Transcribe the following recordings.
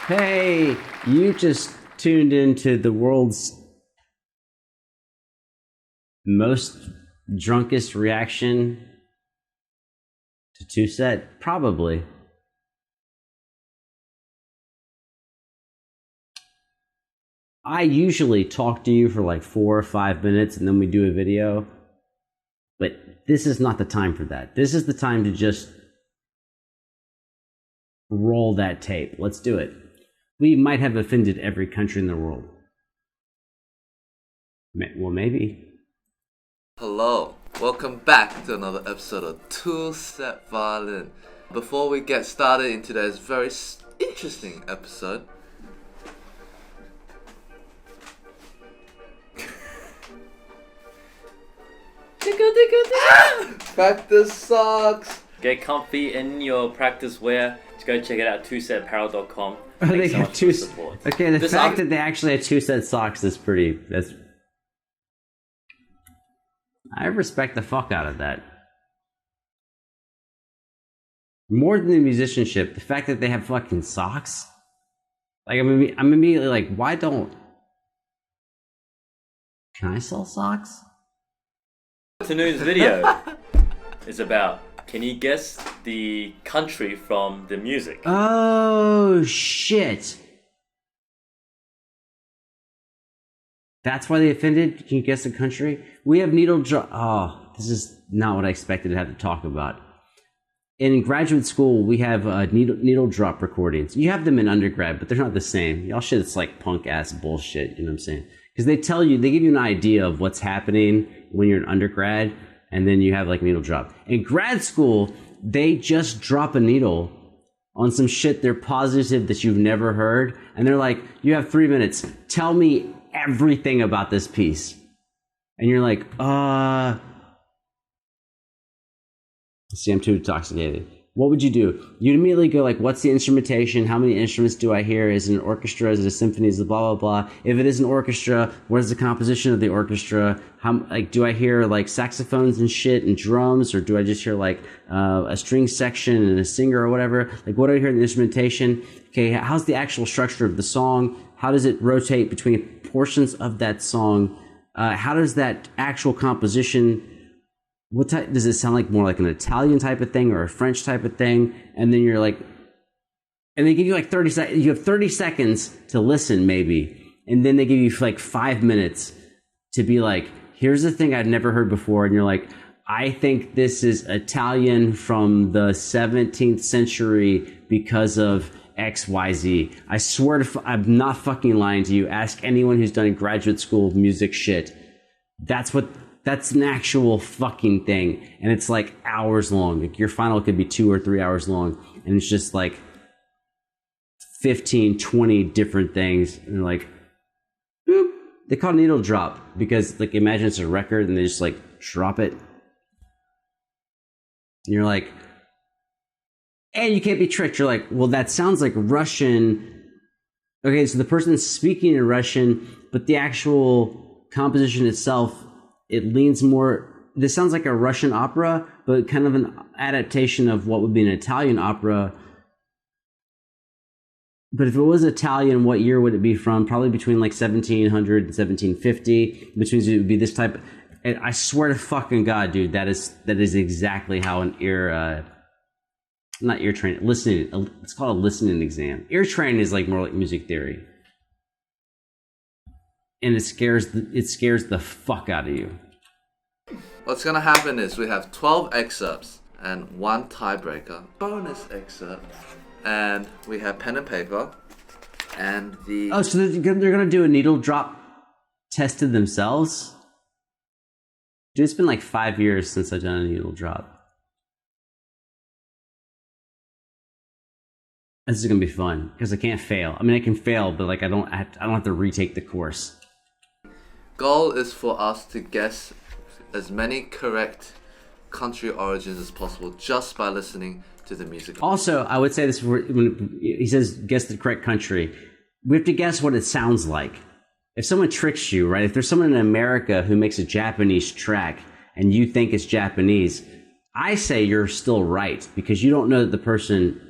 Hey, you just tuned into the world's most drunkest reaction to TwoSet? Probably. I usually talk to you for like 4 or 5 minutes and then we do a video, but this is not the time for that. This is the time to just roll that tape. Let's do it. We might have offended every country in the world. Well, maybe. Hello, welcome back to another episode of TwoSet Violin. Before we get started in today's very interesting episode, practice socks. Get comfy in your practice wear. Just go check it out, twosetapparel.com. They so have much two. for support. Okay, the fact that they actually have TwoSet socks is pretty. I respect the fuck out of that. More than the musicianship, the fact that they have fucking socks. Like I'm immediately like, why don't? Can I sell socks? Afternoon's video is about, can you guess the country from the music? Oh shit! That's why they offended? Can you guess the country? We have needle drop. Oh, this is not what I expected to have to talk about. In graduate school, we have needle drop recordings. You have them in undergrad, but they're not the same. Y'all shit, it's like punk ass bullshit. You know what I'm saying? Because they give you an idea of what's happening when you're an undergrad, and then you have like needle drop. In grad school, they just drop a needle on some shit they're positive that you've never heard, and they're like, you have 3 minutes. Tell me everything about this piece. And you're like, see, I'm too intoxicated. What would you do? You'd immediately go like, what's the instrumentation? How many instruments do I hear? Is it an orchestra? Is it a symphony? Is it blah, blah, blah? If it is an orchestra, what is the composition of the orchestra? How, like, do I hear like saxophones and shit and drums? Or do I just hear like a string section and a singer or whatever? Like, what do I hear in the instrumentation? Okay, how's the actual structure of the song? How does it rotate between portions of that song? How does that actual composition, what type, does it sound like more like an Italian type of thing or a French type of thing? And then you're like, and they give you like 30 seconds, you have 30 seconds to listen maybe. And then they give you like 5 minutes to be like, here's the thing I've never heard before. And you're like, I think this is Italian from the 17th century because of XYZ. I swear to, I'm not fucking lying to you. Ask anyone who's done graduate school music shit. That's an actual fucking thing. And it's like hours long. Like your final could be 2 or 3 hours long. And it's just like 15, 20 different things. And they're like, boop. They call it needle drop because like imagine it's a record and they just like drop it. And you're like, and you can't be tricked. You're like, well, that sounds like Russian. Okay, so the person's speaking in Russian, but the actual composition itself, it leans more, this sounds like a Russian opera, but kind of an adaptation of what would be an Italian opera. But if it was Italian, what year would it be from? Probably between like 1700 and 1750, which means it would be this type. And I swear to fucking God, dude, that is exactly how an not ear training, listening, it's called a listening exam. Ear training is like more like music theory. And it scares the fuck out of you. What's gonna happen is we have 12 excerpts and 1 tiebreaker, bonus excerpt, and we have pen and paper, and the... Oh, so they're gonna do a needle drop test to themselves? Dude, it's been like 5 years since I've done a needle drop. This is gonna be fun because I can't fail. I mean, I can fail, but like I don't have to retake the course. Goal is for us to guess as many correct country origins as possible just by listening to the music. Also, I would say this when he says guess the correct country. We have to guess what it sounds like. If someone tricks you, right? If there's someone in America who makes a Japanese track and you think it's Japanese, I say you're still right because you don't know that the person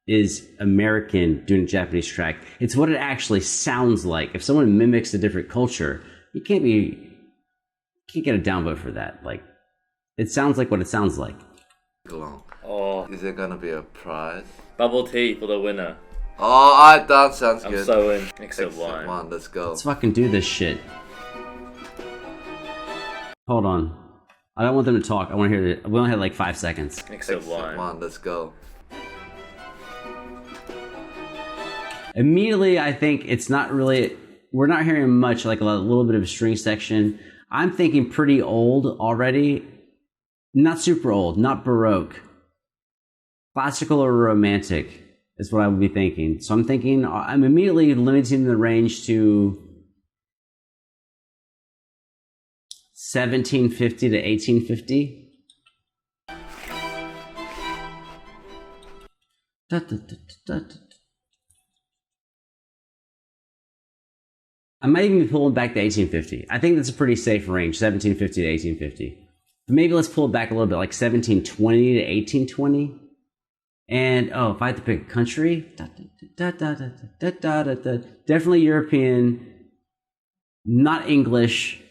is American doing a Japanese track. It's what it actually sounds like. If someone mimics a different culture, you can't get a downvote for that. Like, it sounds like what it sounds like. Oh, is there gonna be a prize? bubble tea for the winner. Oh, alright, that sounds good. I'm so in. Except one. Let's go. Let's fucking do this shit. Hold on. I don't want them to talk. I want to hear it. We only had like 5 seconds. Except one. Let's go. Immediately, I think it's not really. We're not hearing much, like a little bit of a string section. I'm thinking pretty old already. Not super old, not Baroque. Classical or romantic is what I would be thinking. So I'm thinking, I'm immediately limiting the range to 1750 to 1850. I might even be pulling back to 1850. I think that's a pretty safe range, 1750 to 1850. But maybe let's pull it back a little bit, like 1720 to 1820. And, if I had to pick a country, definitely European, not English.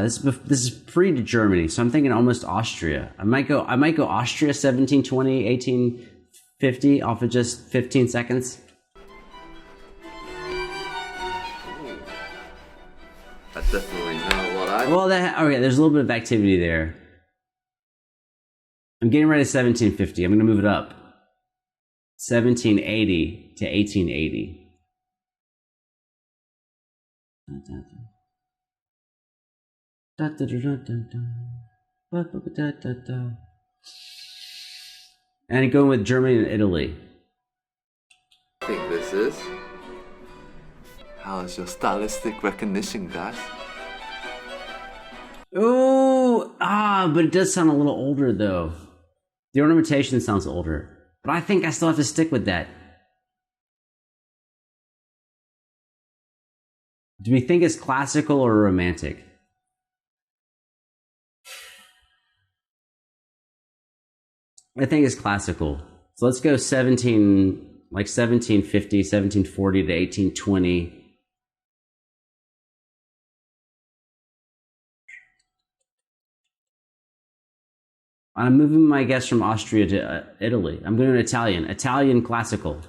This is pre-Germany, so I'm thinking almost Austria. I might go Austria 1720, 1850 off of just 15 seconds. I definitely know what I... Well, okay, there's a little bit of activity there. I'm getting ready to 1750. I'm going to move it up. 1780 to 1880. And going with Germany and Italy. I think this is... How is your stylistic recognition, guys? Ooh, but it does sound a little older though. The ornamentation sounds older, but I think I still have to stick with that. Do we think it's classical or romantic? I think it's classical. So let's go 1750, 1740 to 1820. I'm moving my guess from Austria to Italy. I'm going to Italian. Italian classical.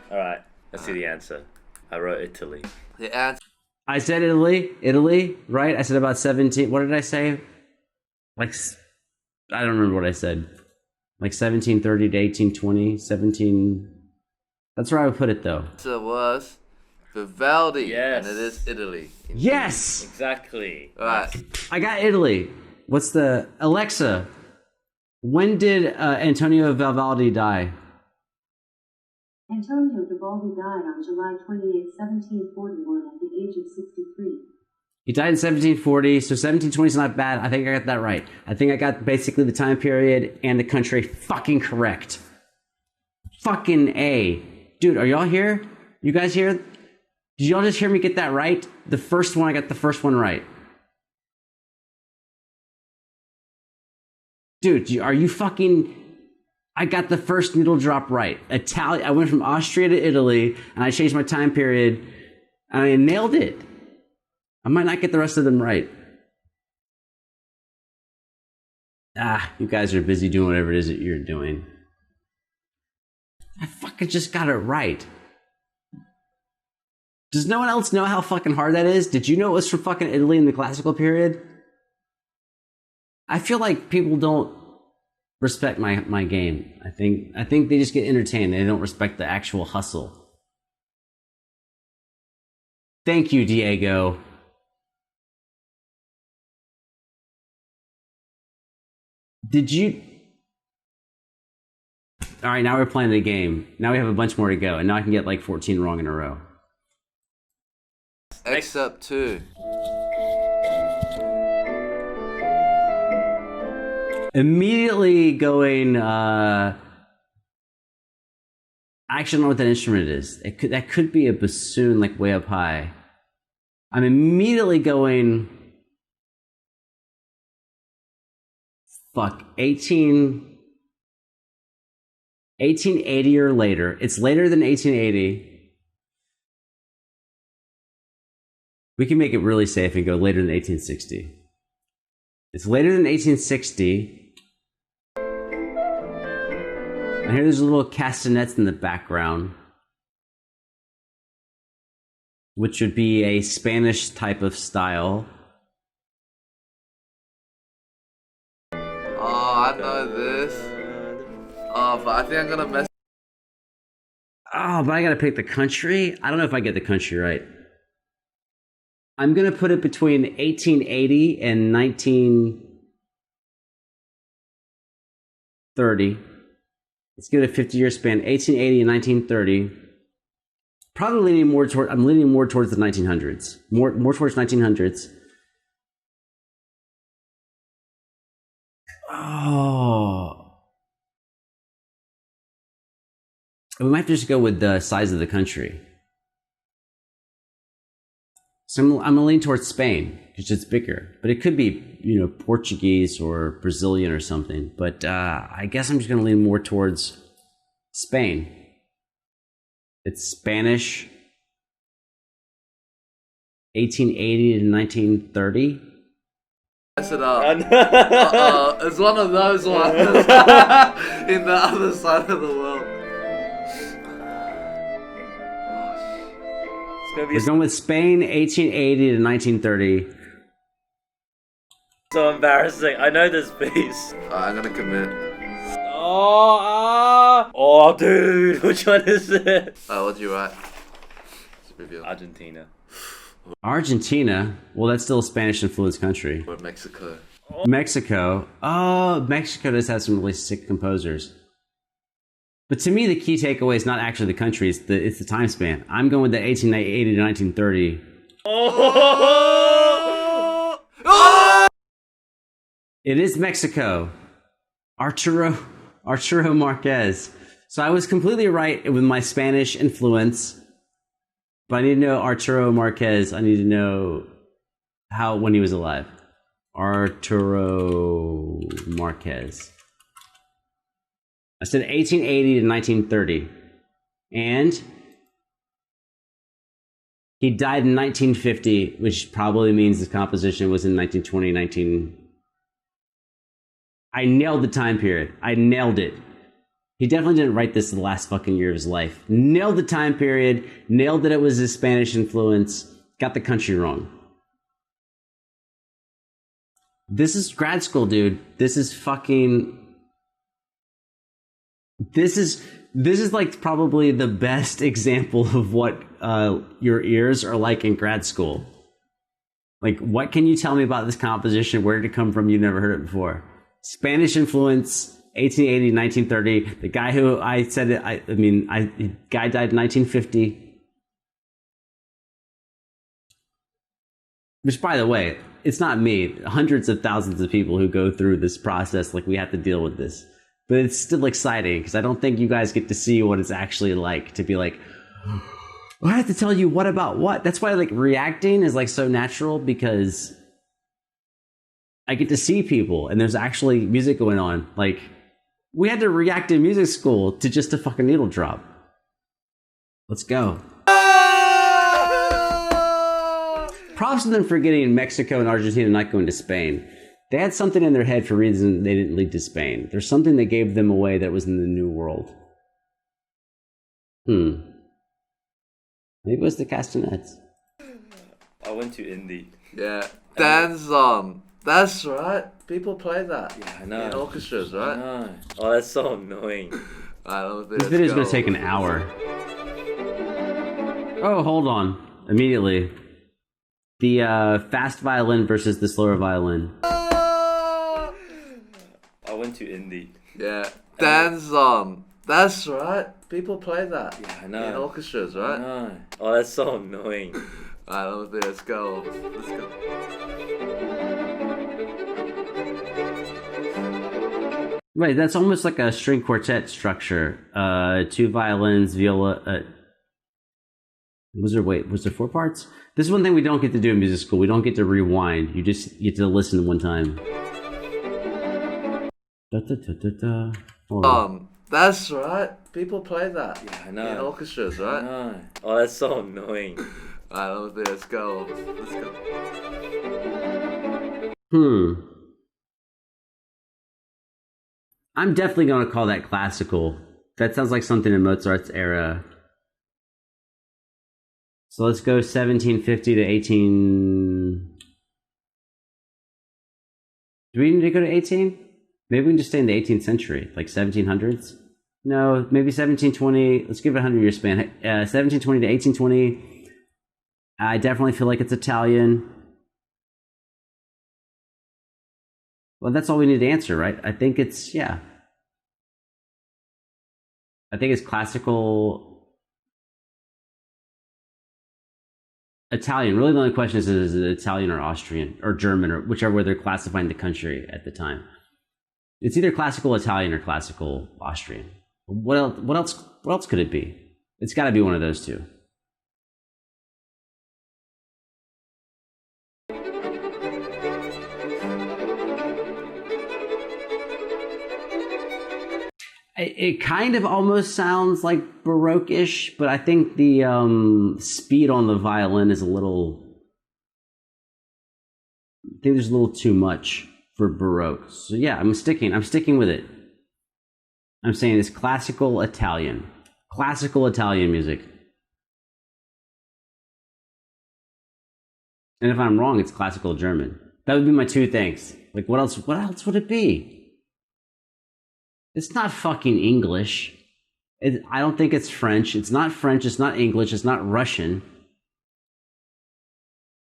Alright, let's see the answer. I wrote Italy. The answer... I said Italy, right? I said about 17. What did I say? Like, I don't remember what I said. Like 1730 to 1820, 17... That's where I would put it, though. So it was Vivaldi. Yes. And it is Italy. Yes! Exactly. Alright. I got Italy. What's the... Alexa, when did Antonio Vivaldi die? Antonio Vivaldi died on July 28, 1741 at the age of 63. He died in 1740, so 1720 is not bad. I think I got that right. I think I got basically the time period and the country fucking correct. Fucking A. Dude, are y'all here? You guys here? Did y'all just hear me get that right? The first one, I got the first one right. Dude, are you fucking... I got the first needle drop right. I went from Austria to Italy, and I changed my time period, and I nailed it. I might not get the rest of them right. You guys are busy doing whatever it is that you're doing. I fucking just got it right. Does no one else know how fucking hard that is? Did you know it was from fucking Italy in the classical period? I feel like people don't respect my game. I think they just get entertained. They don't respect the actual hustle. Thank you, Diego. Did you... Alright, now we're playing the game. Now we have a bunch more to go, and now I can get like 14 wrong in a row. Except 2. Immediately going, I I actually don't know what that instrument is. That could be a bassoon, like way up high. I'm immediately going. Fuck, 1880 or later. It's later than 1880. We can make it really safe and go later than 1860. It's later than 1860. I hear there's little castanets in the background, which would be a Spanish type of style. Oh, I know this. Oh, but I think I'm gonna mess. Oh, but I gotta pick the country? I don't know if I get the country right. I'm gonna put it between 1880 and 1930. Let's give it a 50-year span. 1880 and 1930. Probably leaning more toward. I'm leaning more towards the 1900s. More towards 1900s. Oh. We might just go with the size of the country. So I'm going to lean towards Spain because it's bigger. But it could be, Portuguese or Brazilian or something. But I guess I'm just going to lean more towards Spain. It's Spanish. 1880 to 1930. Mess it up. It's one of those ones in the other side of the world. We're going with Spain, 1880 to 1930. So embarrassing. I know this piece. I'm gonna commit. Oh, dude. Which one is it? What'd you write? Let's reveal. Argentina. Argentina? Well, that's still a Spanish-influenced country. Or Mexico. Mexico. Oh, Mexico does have some really sick composers. But to me, the key takeaway is not actually the country, it's the time span. I'm going with the 1880 to 1930. Oh! It is Mexico. Arturo Marquez. So I was completely right with my Spanish influence. But I need to know Arturo Marquez. I need to know when he was alive. Arturo Marquez. I said 1880 to 1930. And he died in 1950, which probably means the composition was in 1920, I nailed the time period. I nailed it. He definitely didn't write this in the last fucking year of his life. Nailed the time period. Nailed that it was his Spanish influence. Got the country wrong. This is grad school, dude. This is fucking... This is like probably the best example of what your ears are like in grad school. Like, what can you tell me about this composition? Where did it come from? You've never heard it before. Spanish influence, 1880, 1930. The guy who I said it, the guy died in 1950. Which, by the way, it's not me. Hundreds of thousands of people who go through this process, like, we have to deal with this. But it's still exciting because I don't think you guys get to see what it's actually like to be like, I have to tell you what about what. That's why like reacting is like so natural, because I get to see people and there's actually music going on. Like, we had to react in music school to just a fucking needle drop. Let's go. Props to them for getting Mexico and Argentina not going to Spain. They had something in their head for reason they didn't lead to Spain. There's something that gave them away that was in the New World. Maybe it was the castanets. I went to Indy. Yeah. Dance song. That's right. People play that. Yeah, I know. In orchestras, right? I know. Oh, that's so annoying. This video's going to take an hour. Oh, hold on. Immediately. The fast violin versus the slower violin. I went to Indy. Yeah. Dance song. That's right. People play that. Yeah, I know. In orchestras, right? I know. Oh, that's so annoying. Let's go. Let's go. Right, that's almost like a string quartet structure. 2 violins, viola. Was there 4 parts? This is one thing we don't get to do in music school. We don't get to rewind. You just get to listen one time. Da, da, da, da, da. Hold on. That's right. People play that. Yeah, I know. In orchestras, right? No. Oh, that's so annoying. Alright, let's go. Let's go. I'm definitely going to call that classical. That sounds like something in Mozart's era. So let's go 1750 to 18... Do we need to go to 18? Maybe we can just stay in the 18th century, like 1700s? No, maybe 1720. Let's give it a 100-year span. 1720 to 1820. I definitely feel like it's Italian. Well, that's all we need to answer, right? I think it's, yeah. I think it's classical Italian. Really, the only question is it Italian or Austrian or German or whichever way they're classifying the country at the time. It's either classical Italian or classical Austrian. What else could it be? It's got to be one of those two. It kind of almost sounds like Baroque-ish, but I think the speed on the violin is a little... I think there's a little too much for Baroque. So yeah, I'm sticking with it. I'm saying it's classical Italian. Classical Italian music. And if I'm wrong, it's classical German. That would be my 2 things. Like, what else would it be? It's not fucking English. I don't think it's French. It's not French. It's not English. It's not Russian.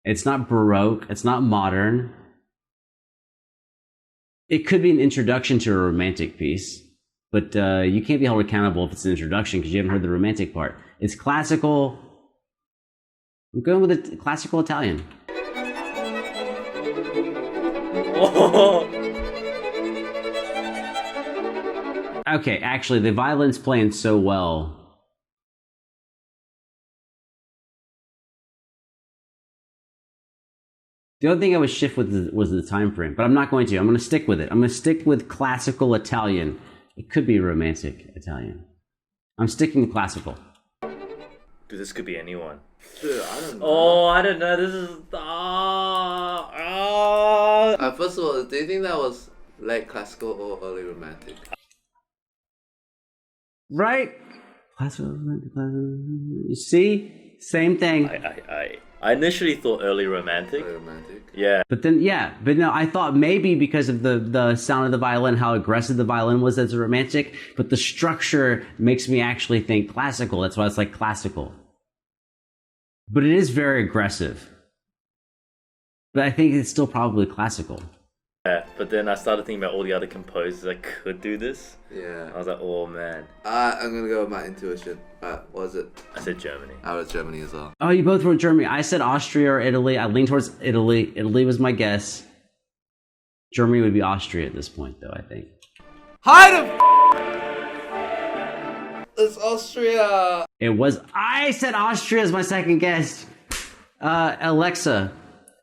It's not Baroque. It's not modern. It could be an introduction to a romantic piece, but you can't be held accountable if it's an introduction because you haven't heard the romantic part. It's classical. I'm going with a classical Italian. Oh. Okay, actually, the violin's playing so well. The only thing I would shift with was the time frame, but I'm not going to. I'm going to stick with it. I'm going to stick with classical Italian. It could be romantic Italian. I'm sticking with classical. Dude, this could be anyone. Dude, I don't know. Oh, I don't know. This is... First of all, do you think that was late classical or early romantic? Right? Classical. You see? Same thing. I initially thought early romantic. Early romantic. Yeah. But then, yeah. But no, I thought maybe because of the sound of the violin, how aggressive the violin was as a romantic, but the structure makes me actually think classical. That's why it's like classical. But it is very aggressive. But I think it's still probably classical. Yeah, but then I started thinking about all the other composers that could do this. Yeah. I was like, oh man. I'm gonna go with my intuition. What was it? I said Germany. I was Germany as well. Oh, you both wrote Germany. I said Austria or Italy. I leaned towards Italy. Italy was my guess. Germany would be Austria at this point, though, I think. It's Austria! It was... I said Austria as my second guess. Alexa,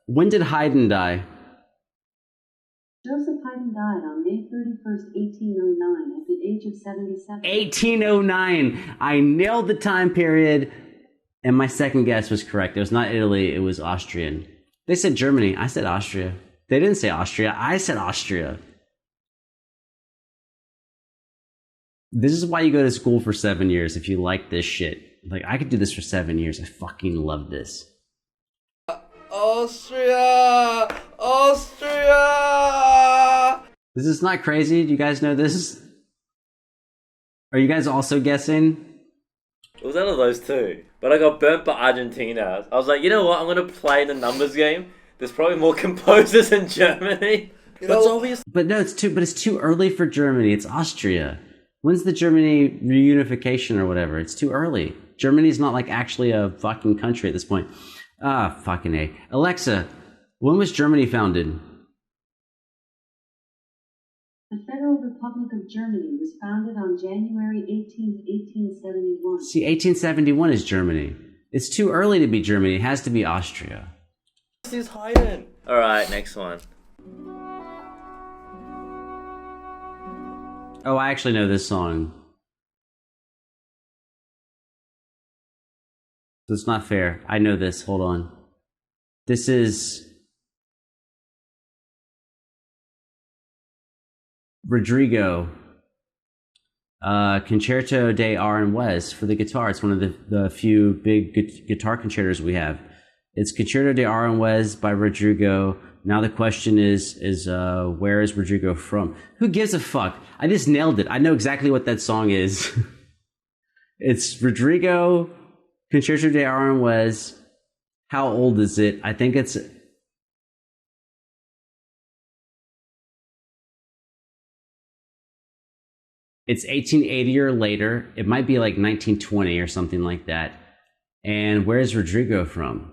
when did Haydn die? Joseph Haydn died on May 31st, 1809 at the age of 77. 1809. I nailed the time period, and my second guess was correct. It was not Italy, it was Austrian. They said Germany. I said Austria. They didn't say Austria. I said Austria. This is why you go to school for 7 years if you like this shit. Like, I could do this for 7 years. I fucking love this. Austria! Austria! This is not crazy. Do you guys know this? Are you guys also guessing? It was out of those two. But I got burnt by Argentina. I was like, you know what? I'm going to play the numbers game. There's probably more composers in Germany. That's obvious. But no, it's too early for Germany. It's Austria. When's the Germany reunification or whatever? It's too early. Germany's not like actually a fucking country at this point. Ah, fucking A. Alexa, when was Germany founded? The Federal Republic Republic of Germany was founded on January 18, 1871. See, 1871 is Germany. It's too early to be Germany. It has to be Austria. This is hiding. Alright, next one. Oh, I actually know this song. That's not fair. I know this. Hold on. This is Rodrigo. Concerto de Aranjuez for the guitar. It's one of the few big guitar concertos we have. It's Concerto de Aranjuez by Rodrigo. Now the question is where is Rodrigo from? Who gives a fuck? I just nailed it. I know exactly what that song is. It's Rodrigo, Concerto de Aranjuez. How old is it? I think it's... It's 1880 or later. It might be like 1920 or something like that. And where's Rodrigo from?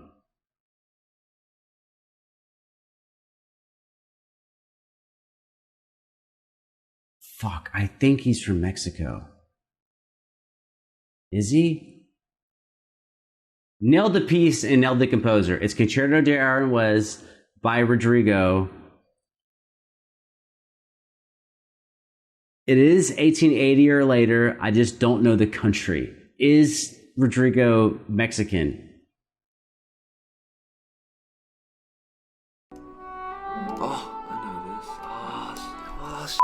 Fuck, I think he's from Mexico. Is he? Nailed the piece and nailed the composer. It's Concerto de Aranjuez by Rodrigo. It is 1880 or later. I just don't know the country. Is Rodrigo Mexican? Oh, I know this.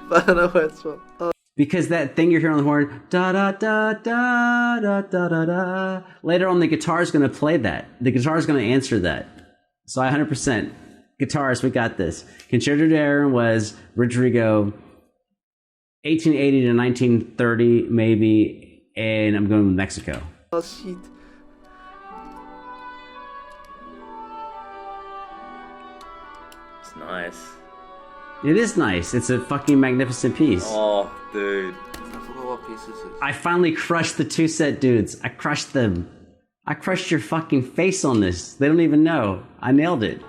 But I don't know where it's from. Oh. Because that thing you're hearing on the horn, da da da da da da da da. Later on, the guitar is going to play that. The guitar is going to answer that. So 100%. Guitarist, we got this. Concerto de Aranjuez, Rodrigo, 1880 to 1930, maybe, and I'm going with Mexico. Oh, shit. It's nice. It is nice. It's a fucking magnificent piece. Oh, dude. I forgot what piece this is. I finally crushed the TwoSet dudes. I crushed them. I crushed your fucking face on this. They don't even know. I nailed it.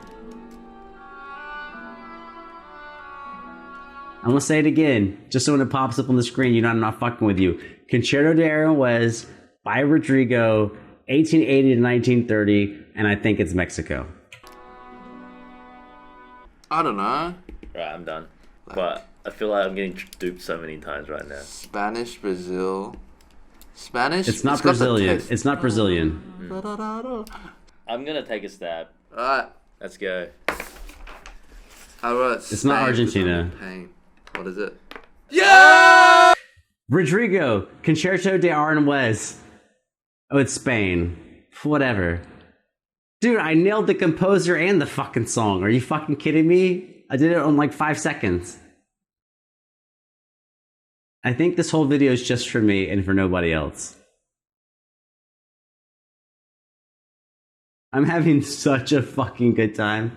I'm gonna say it again, just so when it pops up on the screen, you know I'm not fucking with you. Concerto de Aranjuez by Rodrigo, 1880 to 1930, and I think it's Mexico. I don't know. Right, I'm done. But I feel like I'm getting duped so many times right now. Spanish, Brazil. Spanish? It's not Brazilian. It's not Brazilian. I'm gonna take a stab. Alright. Let's go. I wrote It's not Argentina. Pain. What is it? Yeah! Rodrigo, Concerto de Aranjuez. Oh, it's Spain. Whatever. Dude, I nailed the composer and the fucking song. Are you fucking kidding me? I did it on like 5 seconds. I think this whole video is just for me and for nobody else. I'm having such a fucking good time.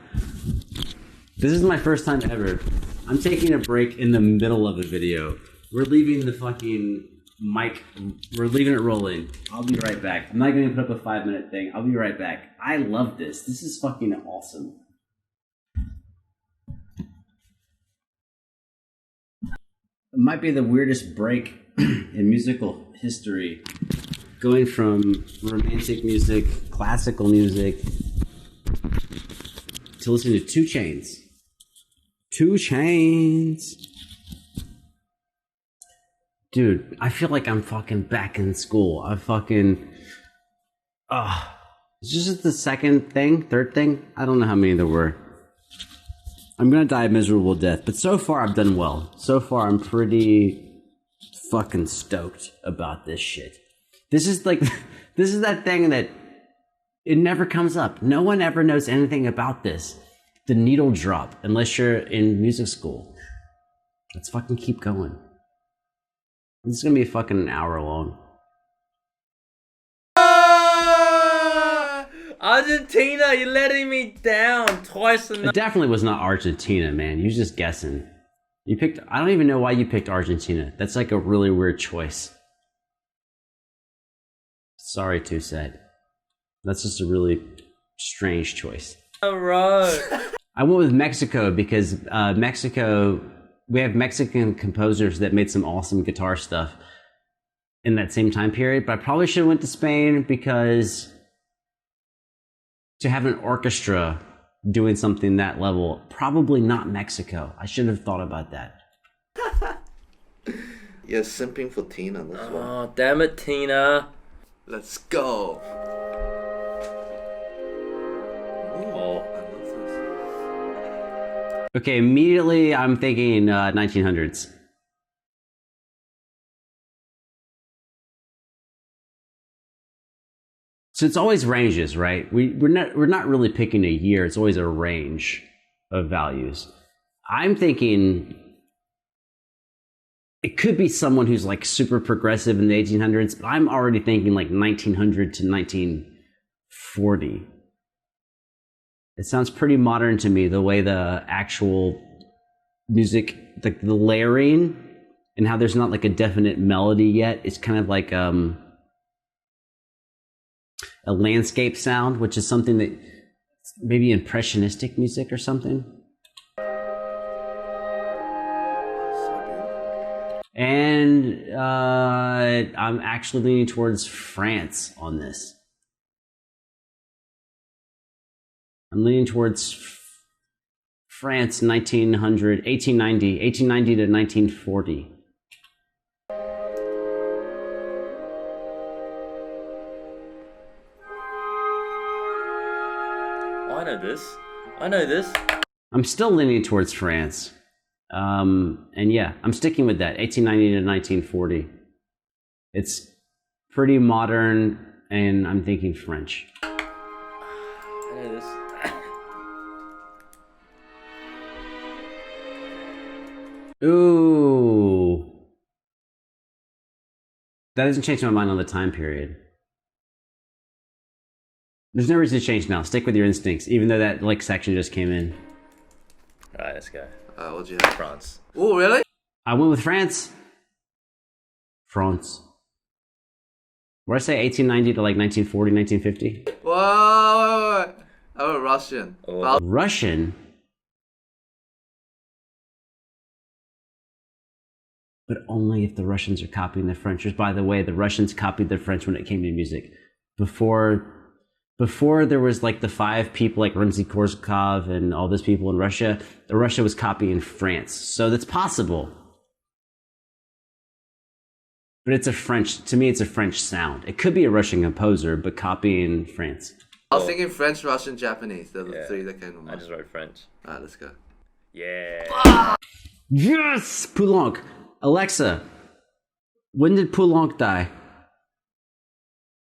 This is my first time ever. I'm taking a break in the middle of a video. We're leaving the fucking mic, we're leaving it rolling. I'll be right back. I'm not going to put up a 5-minute thing. I'll be right back. I love this. This is fucking awesome. It might be the weirdest break in musical history. Going from romantic music, classical music, to listening to 2 Chainz. 2 Chainz. Dude, I feel like I'm fucking back in school. I fucking... Is this just the second thing? Third thing? I don't know how many there were. I'm gonna die a miserable death, but so far I've done well. So far I'm pretty fucking stoked about this shit. This is like... This is that thing that... It never comes up. No one ever knows anything about this. The needle drop, unless you're in music school. Let's fucking keep going. This is gonna be fucking an hour long. Argentina, you're letting me down twice a night. It definitely was not Argentina, man. You're just guessing. You picked... I don't even know why you picked Argentina. That's like a really weird choice. Sorry, TwoSet. That's just a really strange choice. Alright. I went with Mexico because Mexico we have Mexican composers that made some awesome guitar stuff in that same time period, but I probably should have went to Spain because to have an orchestra doing something that level, probably not Mexico. I should have thought about that. You're simping for Tina, that's why. Oh, damn it, Tina. Let's go. Oh. I love this. Okay, immediately I'm thinking 1900s. So it's always ranges, right? We're not really picking a year. It's always a range of values. I'm thinking it could be someone who's like super progressive in the 1800s, but I'm already thinking like 1900 to 1940. It sounds pretty modern to me, the way the actual music, the layering, and how there's not like a definite melody yet. It's kind of like a landscape sound, which is something that maybe impressionistic music or something. And I'm actually leaning towards France on this. I'm leaning towards France 1890 to 1940. I know this. I'm still leaning towards France. And yeah, I'm sticking with that, 1890 to 1940. It's pretty modern, and I'm thinking French. I know this. Ooh. That doesn't change my mind on the time period. There's no reason to change now. Stick with your instincts, even though that like section just came in. Alright, let's go. What'd you have? France. Oh, really? I went with France. France. What did I say? 1890 to like 1940, 1950? Whoa, wait. Oh, Russian. Oh. Russian? But only if the Russians are copying the French. Which, by the way, the Russians copied the French when it came to music. Before there was like the 5 people like Rimsky-Korsakov and all those people in Russia, Russia was copying France. So that's possible. But it's to me it's a French sound. It could be a Russian composer, but copying France. I was thinking French, Russian, Japanese. They're the 3 that came to mind. I just wrote French. Alright, let's go. Yeah. Yes! Poulenc. Alexa, when did Poulenc die?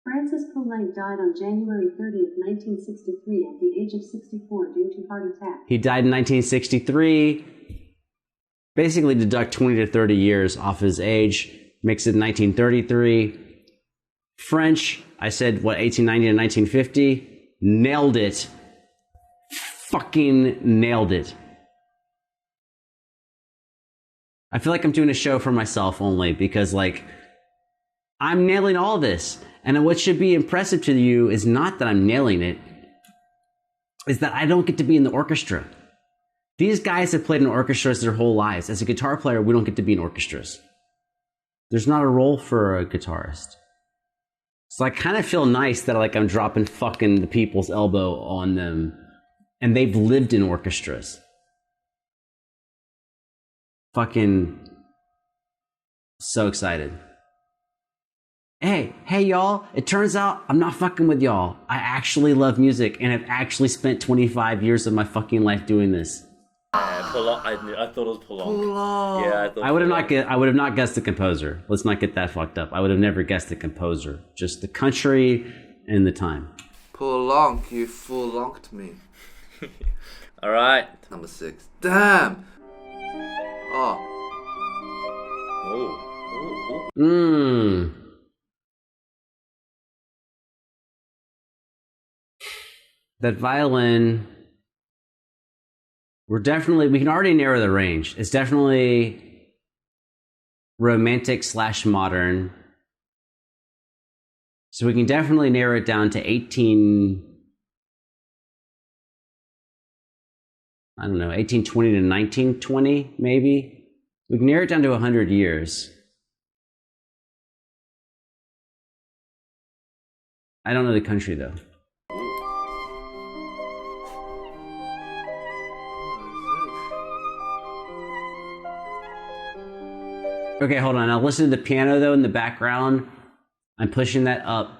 Francis Poulenc died on January 30th, 1963 at the age of 64 due to heart attack. He died in 1963. Basically deduct 20 to 30 years off his age. Makes it 1933. French, I said, 1890 to 1950? Nailed it. Fucking nailed it. I feel like I'm doing a show for myself only because, like, I'm nailing all this. And what should be impressive to you is not that I'm nailing it, is that I don't get to be in the orchestra. These guys have played in orchestras their whole lives. As a guitar player, we don't get to be in orchestras. There's not a role for a guitarist. So I kind of feel nice that like I'm dropping fucking the people's elbow on them, and they've lived in orchestras. Fucking so excited. Hey y'all, it turns out I'm not fucking with y'all. I actually love music and have actually spent 25 years of my fucking life doing this. Yeah, Poulenc. I thought it was Poulenc. Poulenc. Yeah, I thought. I would have not guessed the composer. Let's not get that fucked up. I would have never guessed the composer. Just the country and the time. Poulenc, you Poulenc'd me. All right. Number 6. Damn. Oh. Oh. That violin, we can already narrow the range. It's definitely romantic / modern. So we can definitely narrow it down to 1820 to 1920, maybe. We can narrow it down to 100 years. I don't know the country, though. Okay, hold on. Now listen to the piano, though, in the background. I'm pushing that up.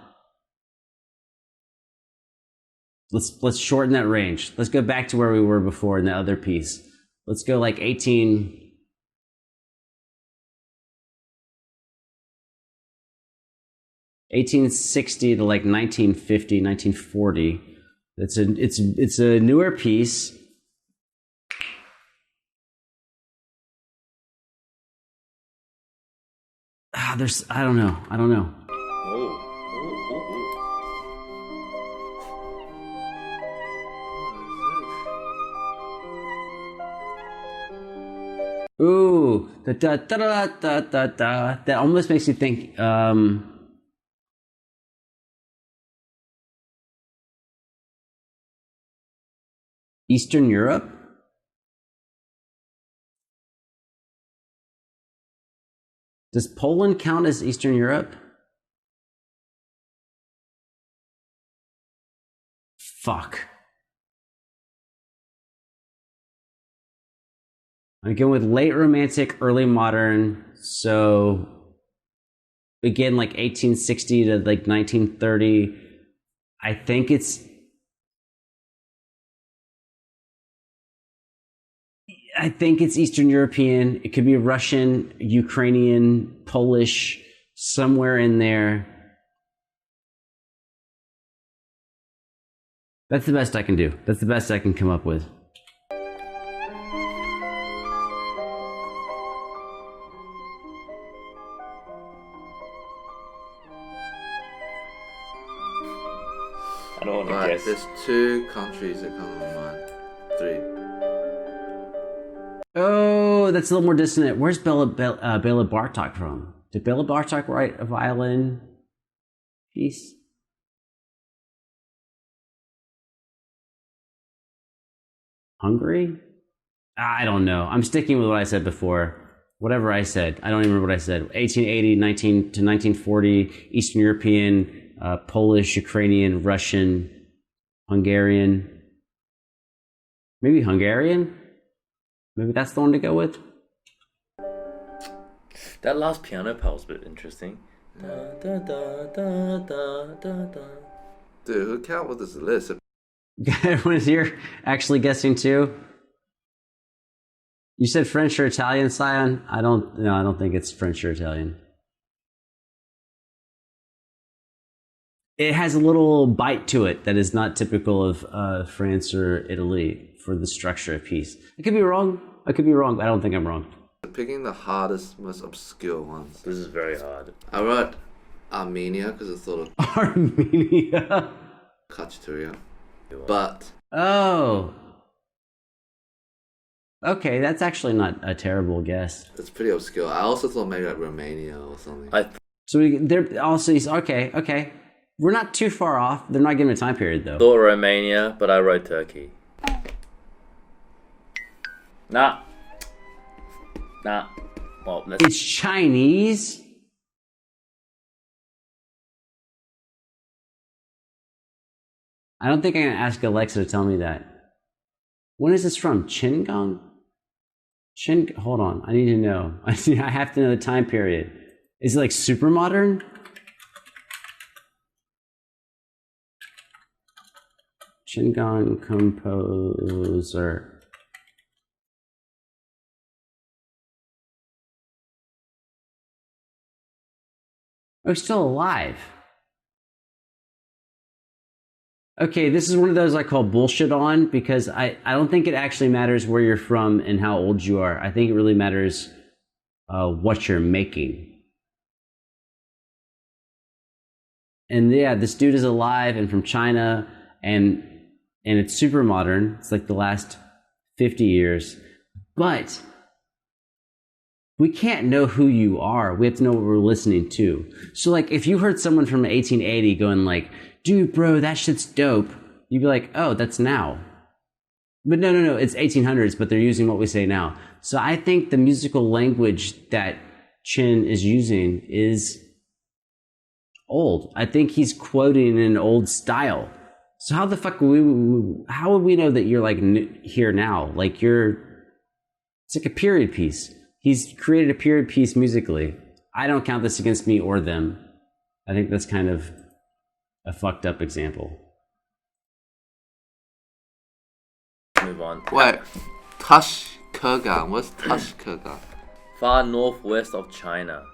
Let's shorten that range. Let's go back to where we were before in the other piece. Let's go like 1860 to like 1950, 1940. It's a newer piece. I don't know. Ooh, da da da da da da da. That almost makes me think. Eastern Europe. Does Poland count as Eastern Europe? Fuck. I'm going with late Romantic, early modern. So again, like 1860 to like 1930. I think it's Eastern European. It could be Russian, Ukrainian, Polish, somewhere in there. That's the best I can do. That's the best I can come up with. I don't want to guess. There's 2 countries that come to mind. 3. Oh, that's a little more dissonant. Where's Bela Bartok from? Did Bela Bartok write a violin piece? Hungary? I don't know. I'm sticking with what I said before. Whatever I said. I don't even remember what I said. 1880 to 1940, Eastern European, Polish, Ukrainian, Russian, Hungarian. Maybe Hungarian? Maybe that's the one to go with. That last piano part was a bit interesting. Da, da, da, da, da, da, da. Dude, who count with this list? Everyone's here actually guessing too. You said French or Italian, Sion? I don't think it's French or Italian. It has a little bite to it that is not typical of France or Italy for the structure of piece. I could be wrong. But I don't think I'm wrong. Picking the hardest, most obscure ones. This is very hard. I wrote Armenia because it's sort of Armenia. Khachaturian. But Oh. Okay, that's actually not a terrible guess. it's pretty obscure. I also thought maybe like Romania or something. So they're also okay. We're not too far off. They're not giving a time period though. Thought Romania, but I wrote Turkey. Nah. Well, It's Chinese. I don't think I'm gonna ask Alexa to tell me that. When is this from? Qinggong? Hold on. I need to know. I have to know the time period. Is it like super modern? Qinggong composer. Oh, he's still alive. Okay, this is one of those I call bullshit on because I don't think it actually matters where you're from and how old you are. I think it really matters what you're making. And yeah, this dude is alive and from China and it's super modern. It's like the last 50 years. But we can't know who you are. We have to know what we're listening to. So like if you heard someone from 1880 going like, dude, bro, that shit's dope, you'd be like, oh, that's now. But no, it's 1800s, but they're using what we say now. So I think the musical language that Chin is using is old. I think he's quoting an old style. So how the fuck how would we know that you're like here now? Like it's like a period piece. He's created a period piece musically. I don't count this against me or them. I think that's kind of a fucked up example. Move on. Wait, Tashkurgan. What's Tashkurgan? Far northwest of China.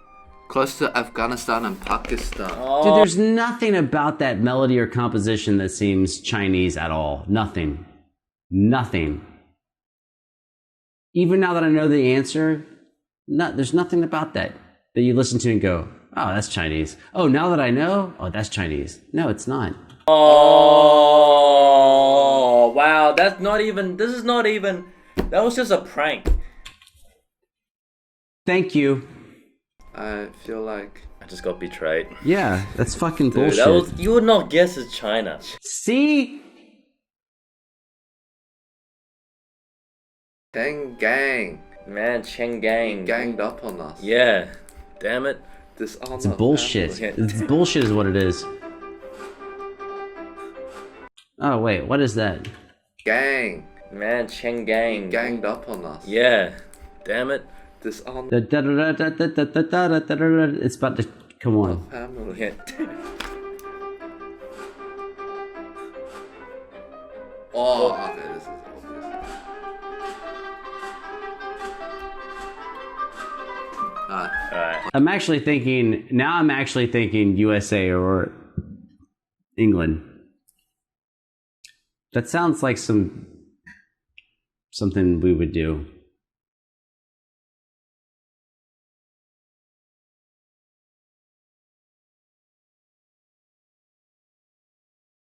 Close to Afghanistan and Pakistan. Dude, there's nothing about that melody or composition that seems Chinese at all. Nothing. Even now that I know the answer, there's nothing about that you listen to and go, oh, that's Chinese. Oh, now that I know, oh, that's Chinese. No, it's not. Oh, wow. That was just a prank. Thank you. I feel like I just got betrayed. Yeah, that's fucking Dude, bullshit. you would not guess it's China. See? gang. Man, Cheng Gang. He ganged up on us. Yeah. Damn it. Dishonor It's bullshit. family. It's bullshit is what it is. Oh, wait, what is that? Gang. Man, Cheng He Gang. ganged up on us. Yeah. Damn it. Dishonor It's about to come on. family. Yeah. Oh, okay, this is obvious. Alright. I'm actually thinking USA or England. That sounds like something we would do.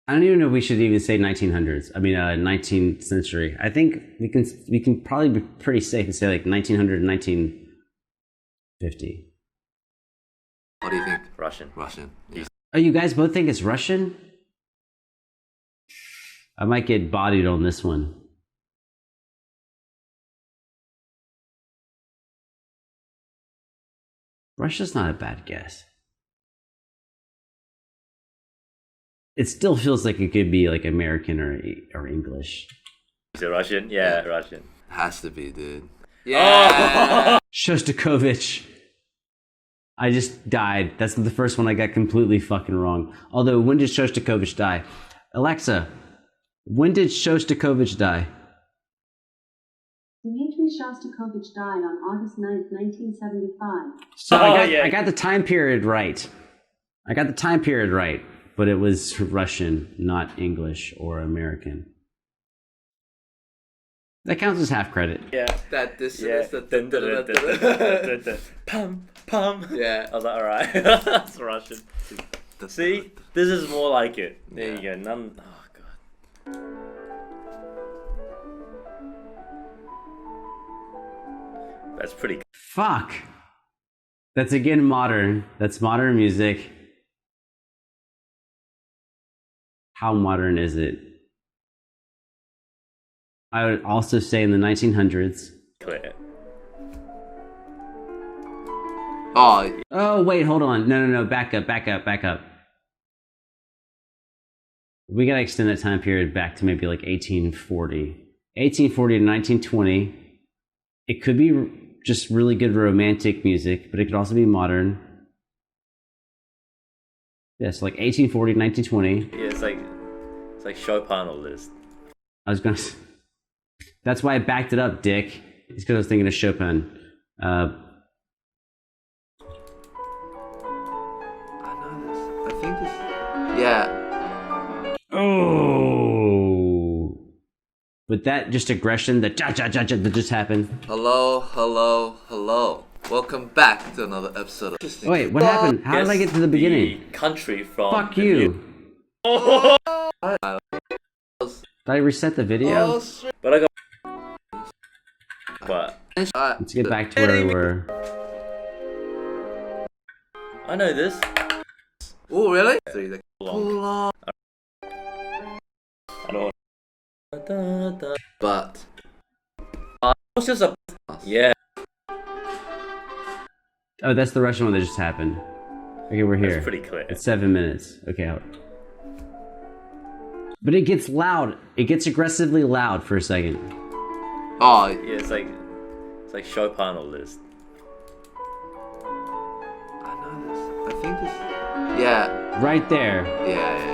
I don't even know if we should even say 1900s. I mean, 19th century. I think we can probably be pretty safe and say like 1900 and 1950. What do you think? Russian. Yeah. Oh, you guys both think it's Russian? I might get bodied on this one. Russia's not a bad guess. It still feels like it could be like American or English. Is it Russian? Yeah, Russian. Has to be, dude. Yeah. Shostakovich. I just died. That's the first one I got completely fucking wrong. Although, when did Shostakovich die? Alexa, when did Shostakovich die? Dmitry Shostakovich died on August 9th, 1975. So Oh, I got the time period right. But it was Russian, not English or American. That counts as half credit. Yeah. That this Yeah. is the Pum, pum. Yeah. I was like, alright. That's Russian. See? This is more like it. There you go. None. Oh, God. That's pretty good. Fuck. That's again modern. That's modern music. How modern is it? I would also say in the 1900s. Clear. Oh, Oh, wait, hold on. No. Back up. We gotta extend that time period back to maybe like 1840. 1840 to 1920. It could be just really good romantic music, but it could also be modern. Yes, like 1840 to 1920. Yeah, it's like Chopin all this. I was gonna. That's why I backed it up, Dick. It's because I was thinking of Chopin. I know this. I think this. Yeah. Oh, with that just aggression, that that just happened. Hello. Welcome back to another episode of. Wait, what happened? How did I get to the beginning? The country from. Fuck the you. mu- Did I reset the video? Oh, shit. But I got. What? Let's get back to where we were. I know this. Oh, really? Long. I don't want. But It's just a yeah. Oh, that's the Russian one that just happened. Okay, we're here. That's pretty clear. It's 7 minutes. Okay. But it gets loud. It gets aggressively loud for a second. oh, Yeah, it's like Chopin or Liszt. I know this. I think this. Yeah, Right there. yeah.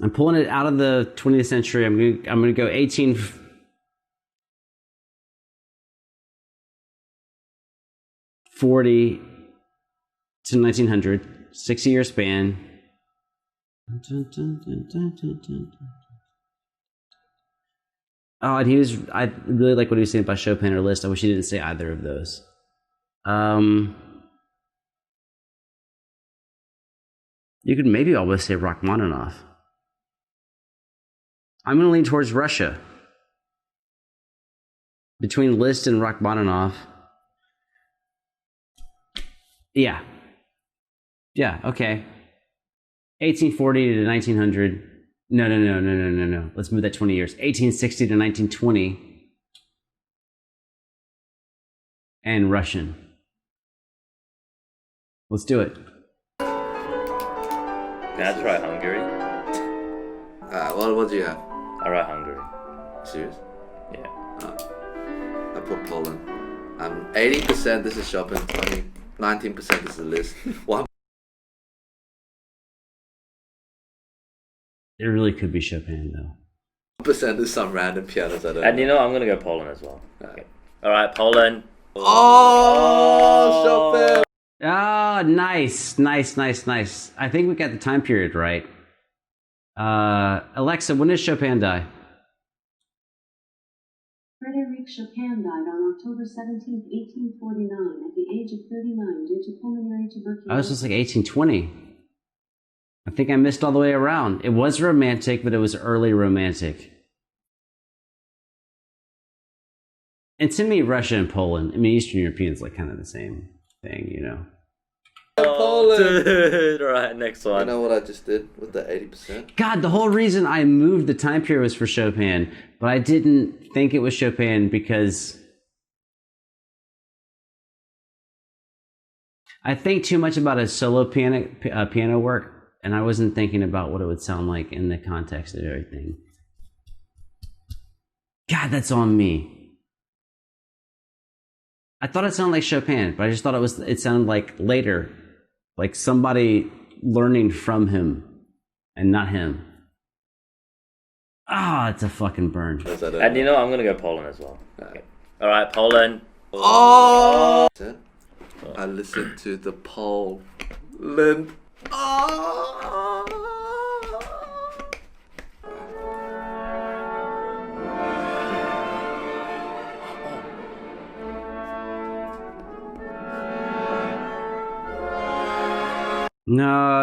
I'm pulling it out of the 20th century. I'm gonna go 1840 to 1900, 6-year span. Oh, and I really like what he was saying about Chopin or Liszt. I wish he didn't say either of those. You could maybe always say Rachmaninoff. I'm going to lean towards Russia. Between Liszt and Rachmaninoff. Yeah. Yeah, okay. 1840 to 1900. No. Let's move that 20 years. 1860 to 1920. And Russian. Let's do it. That's right, Hungary. What do you have? I write Hungary. Serious? Yeah. I put Poland. 80% this is Chopin, 19% this is Liszt. 1% It really could be Chopin, though. is some random pianos I don't And know. you know, I'm gonna go Poland as well. Okay. All right, Poland. Oh, Chopin! Ah, nice. I think we got the time period right. Alexa, when did Chopin die? Frédéric Chopin died on October 17, 1849, at the age of 39 due to pulmonary tuberculosis. I was just like 1820. I think I missed all the way around. It was romantic, but it was early romantic. And to me, Russia and Poland, I mean, Eastern Europeans like kind of the same thing, you know. Poland! Dude, all right, next one. You know what I just did with the 80%? God, the whole reason I moved the time period was for Chopin, but I didn't think it was Chopin because I think too much about his solo piano work, and I wasn't thinking about what it would sound like in the context of everything. God, that's on me. I thought it sounded like Chopin, but I just thought it sounded like later, like somebody learning from him and not him. Ah, it's a fucking burn. And you know, I'm gonna go Poland as well. Okay. All right, Poland. Oh! I listened to the Poland. Oh! No.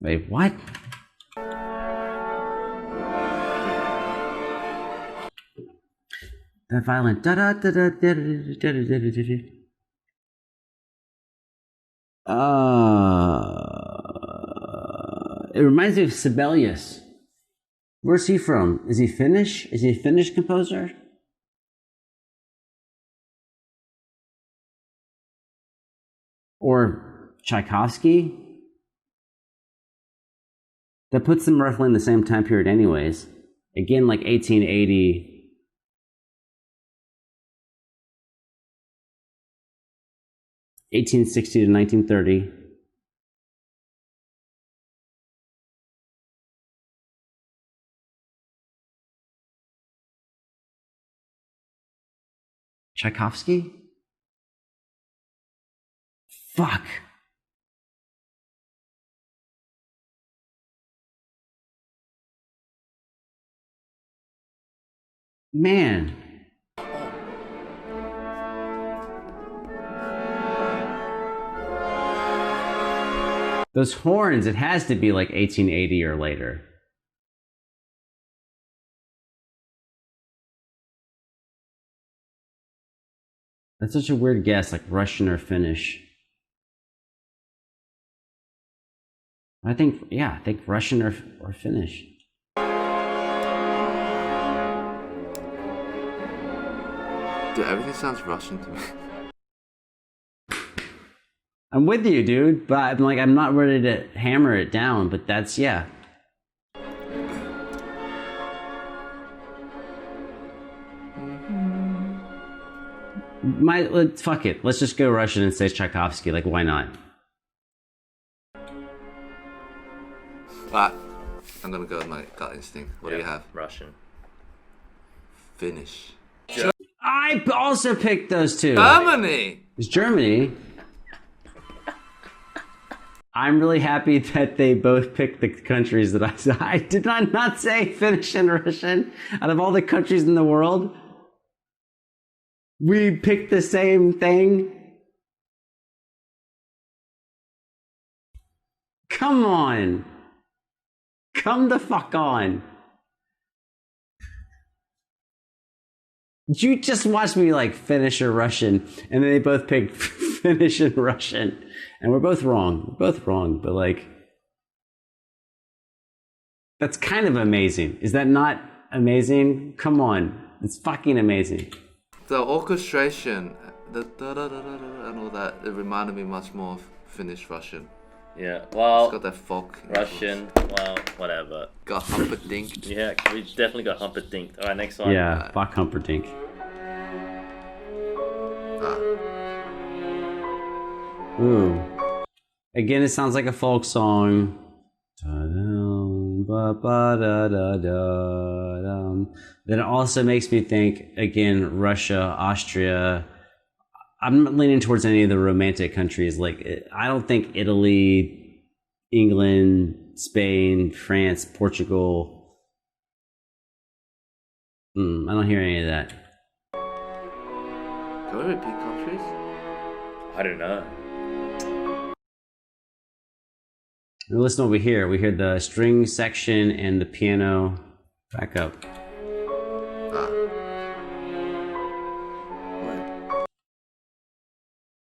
Wait, what? That violin. It reminds me of Sibelius. Where's he from? Is he Finnish? Is he a Finnish composer? Or Tchaikovsky? That puts them roughly in the same time period anyways. Again, like 1880. (1860 to 1930). Tchaikovsky? Fuck. Man. Those horns, it has to be like 1880 or later. That's such a weird guess, like Russian or Finnish. I think Russian or Finnish. Dude, everything sounds Russian to me. I'm with you, dude, but I'm not ready to hammer it down, but that's, yeah. Fuck it. Let's just go Russian and say Tchaikovsky. Like, why not? Alright, I'm gonna go with my gut instinct. What do you have? Russian. Finnish. I also picked those two. Germany! It's Germany. I'm really happy that they both picked the countries that I did not say Finnish and Russian. Out of all the countries in the world, we picked the same thing. Come on. Come the fuck on. You just watched me like Finnish or Russian, and then they both picked Finnish and Russian. And we're both wrong. We're both wrong, but like, that's kind of amazing. Is that not amazing? Come on. It's fucking amazing. The orchestration, the da-da-da-da-da and all that, it reminded me much more of Finnish Russian. Yeah, well, It's got that folk. Russian, well, whatever. Got Humperdinck. Yeah, we definitely got Humperdinck. Alright, next one. Yeah, fuck Humperdinck. Ooh. Again, it sounds like a folk song. Then it also makes me think, again, Russia, Austria. I'm not leaning towards any of the romantic countries. Like, I don't think Italy, England, Spain, France, Portugal. I don't hear any of that. Can we repeat countries? I don't know. Now listen to what we hear. We hear the string section and the piano back up.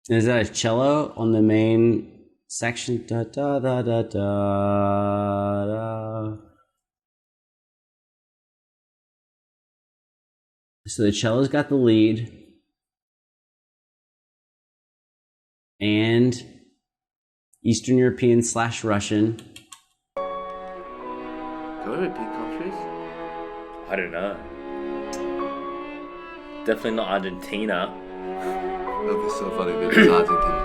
Is that a cello on the main section? Da da da da da da. So the cello's got the lead, and Eastern European / Russian. Can we repeat countries? I don't know. Definitely not Argentina. That would be so funny if it's Argentina.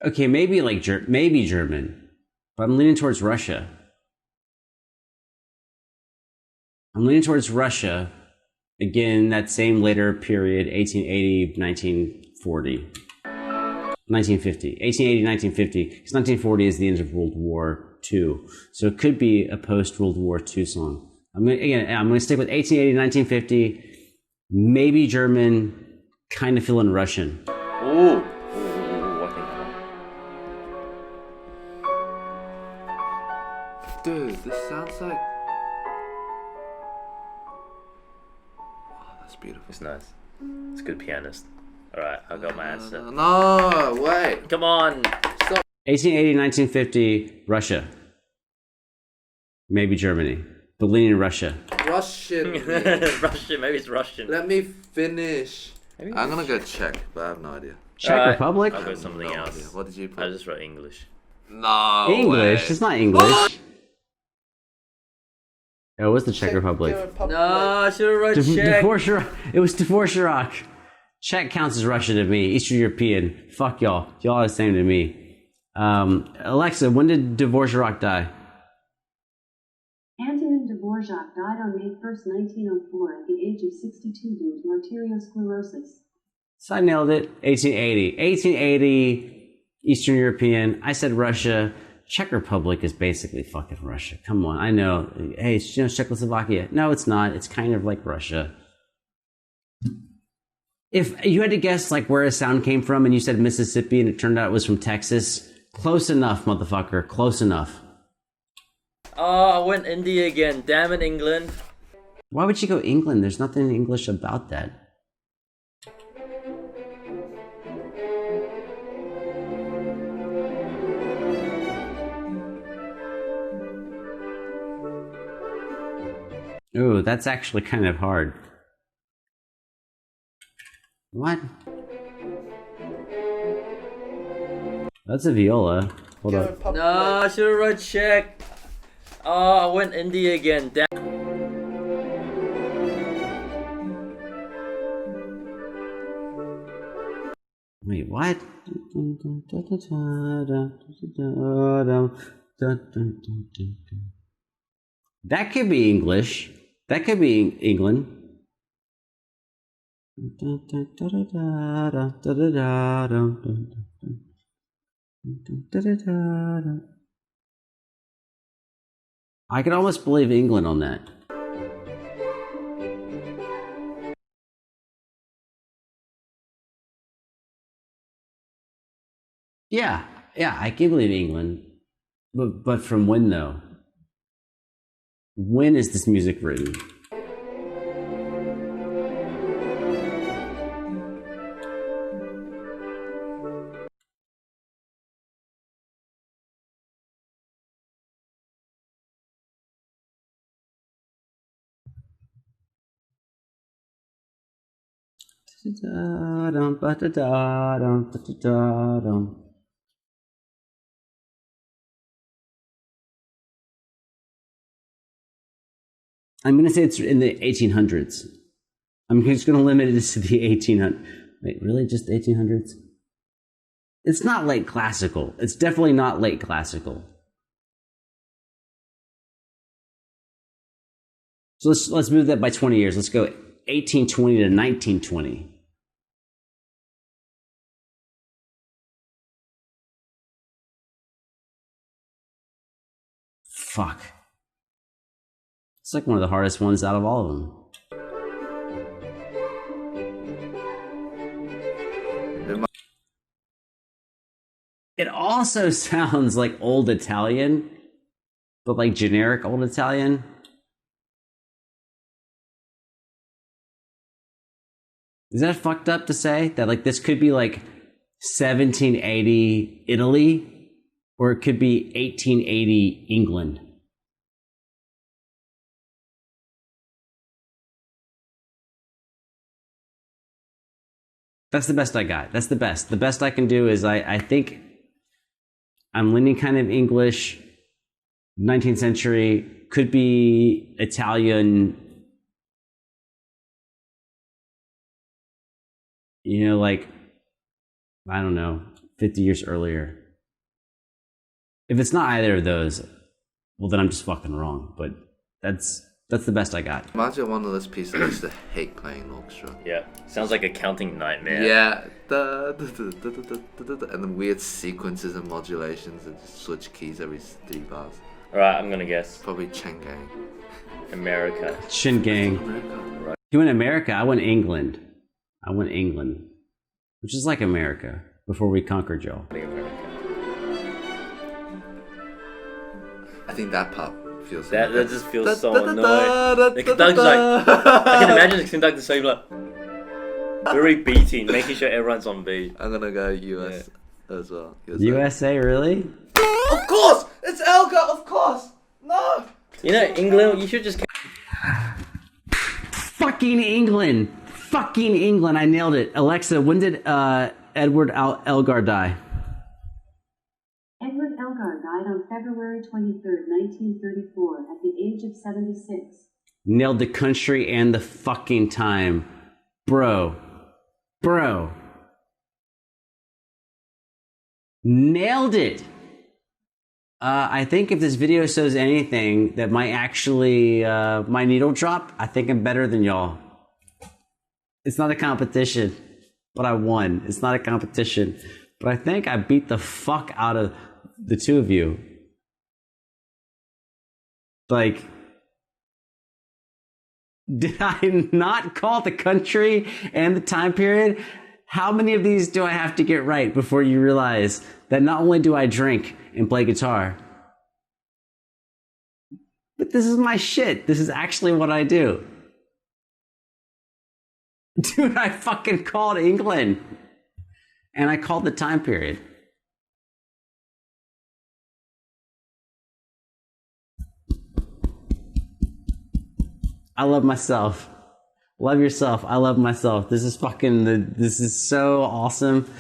Okay, maybe maybe German, but I'm leaning towards Russia. Again, that same later period, 1880, 1940. 1950. 1880, 1950. Because 1940 is the end of World War II. So it could be a post-World War II song. I'm going to stick with 1880, 1950. Maybe German, kind of feeling Russian. Ooh. Dude, this sounds like... Oh, that's beautiful. It's nice. It's a good pianist. Alright, I got my answer. No, wait. Come on! 1880, 1950, Russia. Maybe Germany. But leaning Russia. Russian. Russian, maybe it's Russian. Let me finish. I'm gonna go Czech, but I have no idea. Czech Republic? I'll go something No else. idea. What did you put? I just wrote English. No English? way. It's not English. Oh, it was the Czech Republic. No, I should have wrote Czech. It was Dvorak. Czech counts as Russian to me. Eastern European. Fuck y'all. Y'all are the same to me. Alexa, when did Dvorak die? Antonin Dvorak died on May 1st, 1904 at the age of 62 due to arteriosclerosis. So I nailed it. 1880. 1880, Eastern European. I said Russia. Czech Republic is basically fucking Russia. Come on, I know. Hey, it's Czechoslovakia. No, it's not. It's kind of like Russia. If you had to guess like where a sound came from and you said Mississippi and it turned out it was from Texas, close enough, motherfucker. Close enough. Oh, I went India again. Damn it, England. Why would you go England? There's nothing English about that. Ooh, that's actually kind of hard. What? That's a viola. Hold up. No, I should have wrote Czech. Oh, I went India again. Damn. Wait, what? That could be English. That could be England. I could almost believe England on that. Yeah, I can believe England. But from when though? When is this music written? I'm going to say it's in the 1800s. I'm just going to limit it to the 1800s. Wait, really? Just the 1800s? It's not late classical. It's definitely not late classical. So let's move that by 20 years. Let's go 1820 to 1920. Fuck. It's like one of the hardest ones out of all of them. It also sounds like old Italian, but like generic old Italian. Is that fucked up to say? That like this could be like 1780 Italy, or it could be 1880 England. That's the best I got. That's the best. The best I can do is I think I'm leaning kind of English, 19th century, could be Italian, you know, like, I don't know, 50 years earlier. If it's not either of those, well, then I'm just fucking wrong. But that's the best I got. Imagine one of those pieces I used to hate playing in orchestra. Yeah, sounds like a counting nightmare. Yeah. And the weird sequences and modulations and just switch keys every 3 bars. Alright, I'm gonna guess. Probably Chenggang. America. Shin Gang. America. You went America, I went England. I went England. Which is like America, before we conquered y'all. I think America. I think that part feels That just feels so annoying. The conductor's like, I can imagine the conductor saying like, very beating, making sure everyone's on beat. I'm gonna go US as well. USA, really? Of course! It's Elgar, of course! No! You know, England, you should just... Fucking England! Fucking England, I nailed it. Alexa, when did Edward Elgar die? Edward Elgar died on February 23rd, 1934, at the age of 76. Nailed the country and the fucking time. Bro. Nailed it! I think if this video shows anything that might actually, my needle drop, I think I'm better than y'all. It's not a competition, but I won. It's not a competition, but I think I beat the fuck out of the two of you. Like, Did I not call the country and the time period? How many of these do I have to get right before you realize that not only do I drink and play guitar, but this is my shit. This is actually what I do. Dude, I fucking called England. And I called the time period. I love myself. Love yourself. I love myself. This is this is so awesome.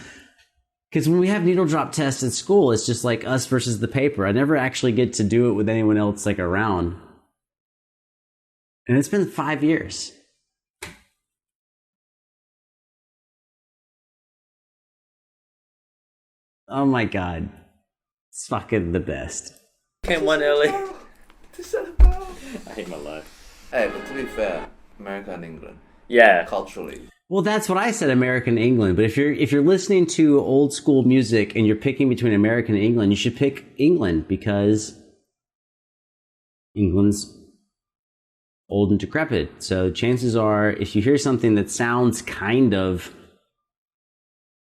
Because when we have needle drop tests at school, it's just like us versus the paper. I never actually get to do it with anyone else like around. And it's been 5 years. Oh my God. It's fucking the best. Came one early. I hate my life. Hey, but to be fair, America and England, Yeah. culturally, Well, that's what I said, American England. But if you're listening to old school music and you're picking between American and England, you should pick England because England's old and decrepit. So chances are, if you hear something that sounds kind of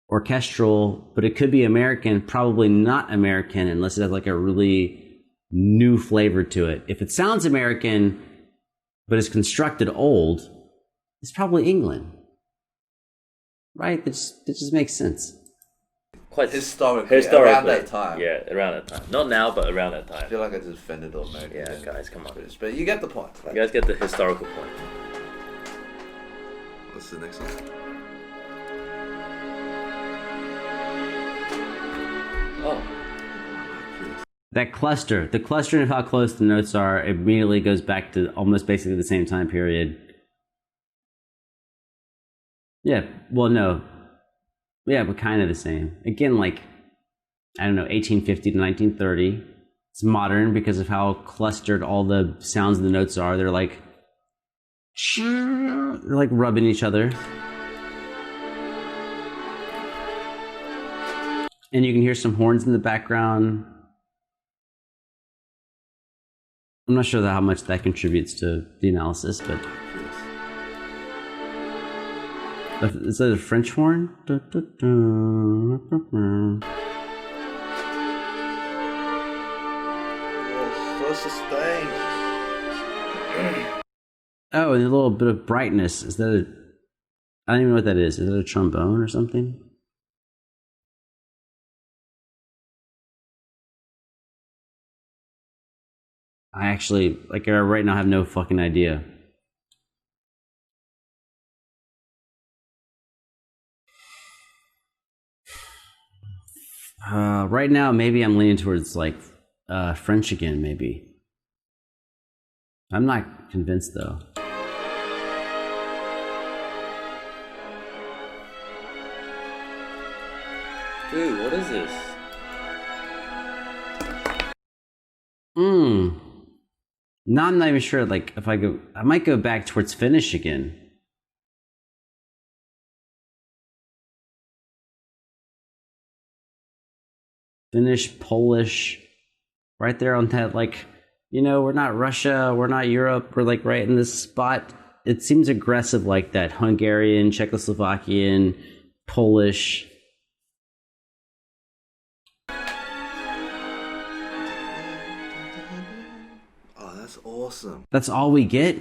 orchestral, but it could be American, probably not American unless it has like a really new flavor to it. If it sounds American, but is constructed old, it's probably England. Right? That just makes sense. Quite historically, around that time. Yeah, around that time. Not now, but around that I time. feel like I just offended all Americans. Yeah, and guys, come on. British, but you get the point. You guys get the historical point. What's the next one? Oh. That cluster, the clustering of how close the notes are immediately goes back to almost basically the same time period. Yeah, well, no. Yeah, but kind of the same. Again, like, I don't know, 1850 to 1930. It's modern because of how clustered all the sounds and the notes are. They're like rubbing each other. And you can hear some horns in the background. I'm not sure how much that contributes to the analysis, but... Is that a French horn? So sustained. Oh, and a little bit of brightness. Is that a... I don't even know what that is. Is that a trombone or something? I actually, like, right now I have no fucking idea. Right now, maybe I'm leaning towards, like, French again, maybe. I'm not convinced, though. Dude, what is this? No, I'm not even sure, like, if I might go back towards Finnish again. Finnish, Polish, right there on that, like, you know, we're not Russia, we're not Europe, we're like right in this spot. It seems aggressive like that. Hungarian, Czechoslovakian, Polish. Oh, that's awesome. That's all we get?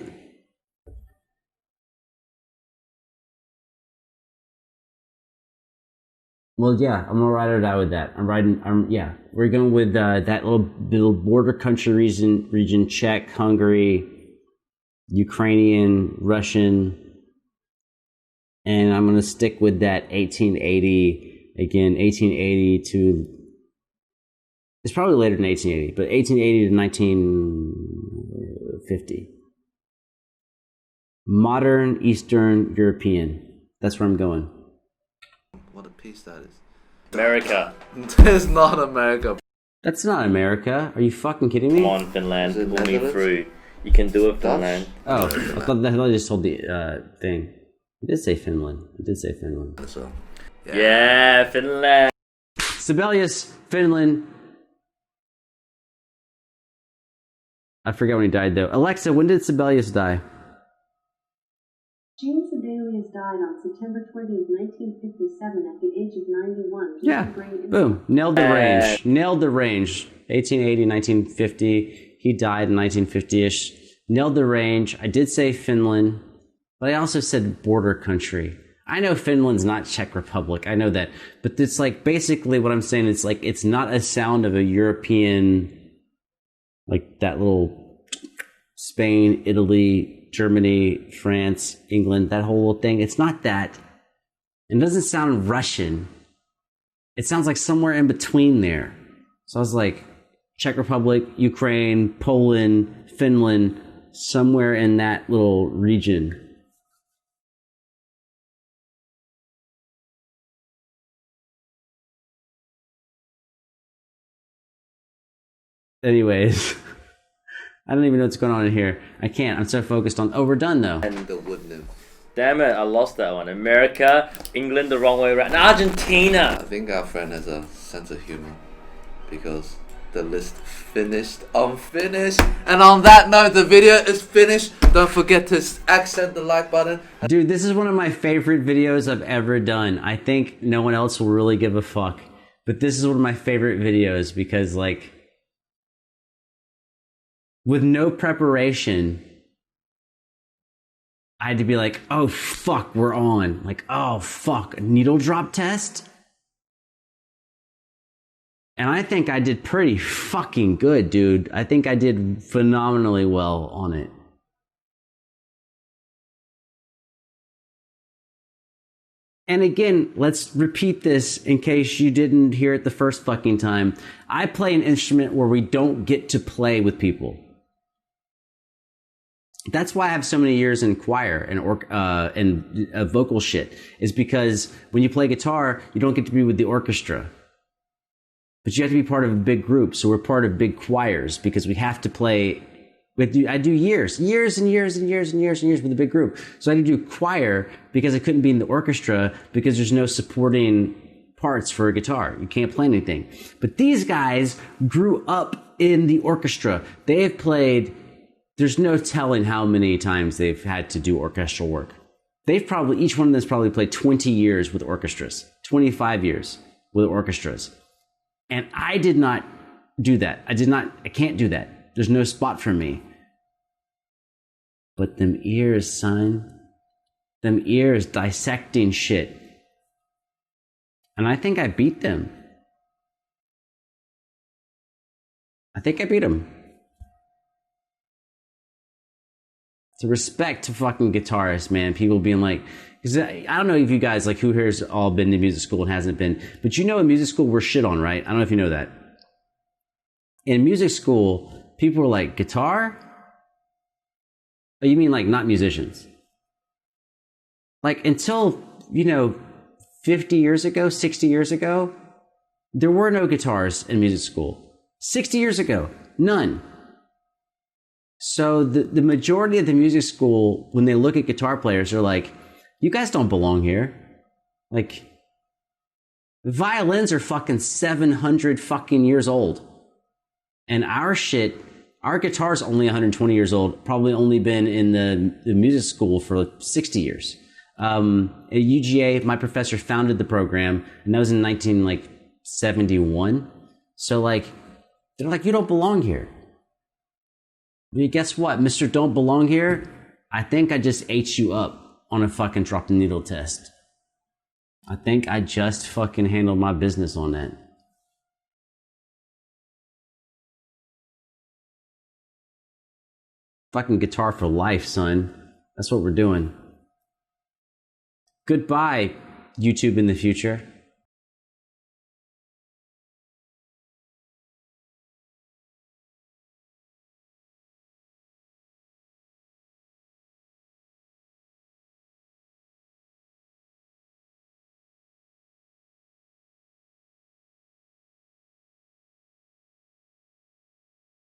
Well, yeah, I'm gonna ride or die with that. Yeah, we're going with that little border country region: Czech, Hungary, Ukrainian, Russian, and I'm gonna stick with that 1880 again. 1880 to it's probably later than 1880, but 1880 to 1950. Modern Eastern European. That's where I'm going. What a piece that is. America. It's not America. That's not America. Are you fucking kidding me? Come on, Finland. Is it Pull me Netherlands? through. You can do it, Finland. Oh, I thought I just told the thing. It did say Finland. It did say Finland. So, Yeah, Finland. Sibelius, Finland. I forget when he died, though. Alexa, when did Sibelius die? Ellis died on September 20th, 1957 at the age of 91. Yeah, boom. Nailed the range. Nailed the range. 1880, 1950. He died in 1950-ish. Nailed the range. I did say Finland, but I also said border country. I know Finland's not Czech Republic. I know that. But it's like basically what I'm saying is like it's not a sound of a European, like that little Spain, Italy, Germany, France, England, that whole thing. It's not that. It doesn't sound Russian. It sounds like somewhere in between there. So I was like, Czech Republic, Ukraine, Poland, Finland, somewhere in that little region. Anyways. I don't even know what's going on in here. I can't. I'm so focused on... Oh, we're done, though. And the wood nymph. Damn it, I lost that one. America, England the wrong way around. Argentina! I think our friend has a sense of humor. Because the list finished unfinished. And on that note, the video is finished. Don't forget to accent the like button. Dude, this is one of my favorite videos I've ever done. I think no one else will really give a fuck. But this is one of my favorite videos because, like... with no preparation, I had to be like, oh, fuck, we're on. Like, oh, fuck, needle drop test? And I think I did pretty fucking good, dude. I think I did phenomenally well on it. And again, let's repeat this in case you didn't hear it the first fucking time. I play an instrument where we don't get to play with people. That's why I have so many years in choir and vocal shit, is because when you play guitar, you don't get to be with the orchestra. But you have to be part of a big group, so we're part of big choirs because we have to play. I do years and years and years with a big group. So I had to do choir because I couldn't be in the orchestra because there's no supporting parts for a guitar. You can't play anything. But these guys grew up in the orchestra. They have played... There's no telling how many times they've had to do orchestral work. Each one of them has probably played 20 years with orchestras, 25 years with orchestras. And I did not do that. I can't do that. There's no spot for me. But them ears, son. Them ears dissecting shit. And I think I beat them. I think I beat them. So respect to fucking guitarists, man. People being like, because I don't know if you guys, like, who here's all been to music school and hasn't been, but you know in music school we're shit on, right? I don't know if you know that. In music school, people were like, guitar? Oh, you mean like not musicians? Like until, 50 years ago, 60 years ago, there were no guitars in music school. 60 years ago, none. So the majority of the music school, when they look at guitar players, they're like, you guys don't belong here. Like, the violins are fucking 700 fucking years old. And our guitar's only 120 years old, probably only been in the music school for like 60 years. At UGA, my professor founded the program, and that was in 1971. So like, they're like, you don't belong here. I mean, guess what, Mr. Don't Belong Here? I think I just ate you up on a fucking drop the needle test. I think I just fucking handled my business on that. Fucking guitar for life, son. That's what we're doing. Goodbye, YouTube in the future.